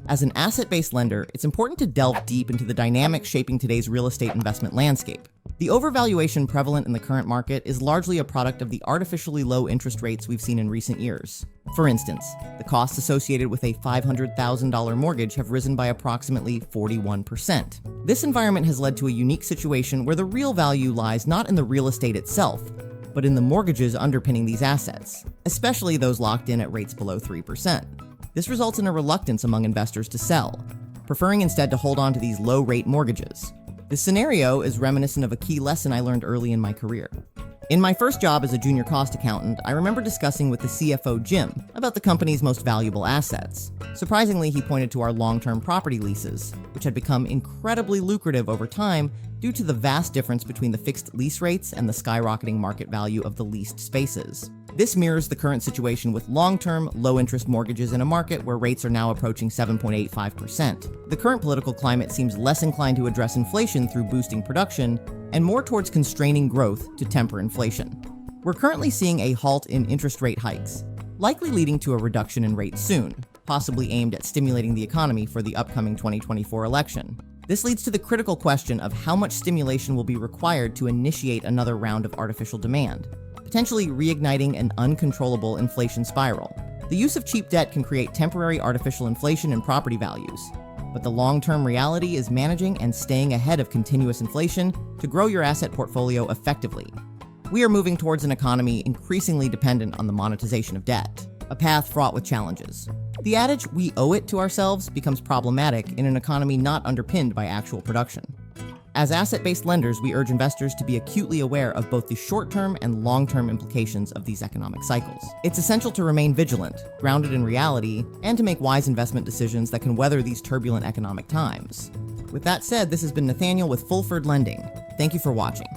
As an asset-based lender, it's important to delve deep into the dynamics shaping today's real estate investment landscape. The overvaluation prevalent in the current market is largely a product of the artificially low interest rates we've seen in recent years. For instance, the costs associated with a $500,000 mortgage have risen by approximately 41%. This environment has led to a unique situation where the real value lies not in the real estate itself, but in the mortgages underpinning these assets, especially those locked in at rates below 3%. This results in a reluctance among investors to sell, preferring instead to hold on to these low-rate mortgages. This scenario is reminiscent of a key lesson I learned early in my career. In my first job as a junior cost accountant, I remember discussing with the CFO, Jim, about the company's most valuable assets. Surprisingly, he pointed to our long-term property leases, which had become incredibly lucrative over time due to the vast difference between the fixed lease rates and the skyrocketing market value of the leased spaces. This mirrors the current situation with long-term, low-interest mortgages in a market where rates are now approaching 7.85%. The current political climate seems less inclined to address inflation through boosting production and more towards constraining growth to temper inflation. We're currently seeing a halt in interest rate hikes, likely leading to a reduction in rates soon, possibly aimed at stimulating the economy for the upcoming 2024 election. This leads to the critical question of how much stimulation will be required to initiate another round of artificial demand, potentially reigniting an uncontrollable inflation spiral. The use of cheap debt can create temporary artificial inflation in property values, but the long-term reality is managing and staying ahead of continuous inflation to grow your asset portfolio effectively. We are moving towards an economy increasingly dependent on the monetization of debt, a path fraught with challenges. The adage, "we owe it to ourselves," becomes problematic in an economy not underpinned by actual production. As asset-based lenders, we urge investors to be acutely aware of both the short-term and long-term implications of these economic cycles. It's essential to remain vigilant, grounded in reality, and to make wise investment decisions that can weather these turbulent economic times. With that said, this has been Nathaniel with Fulford Lending. Thank you for watching.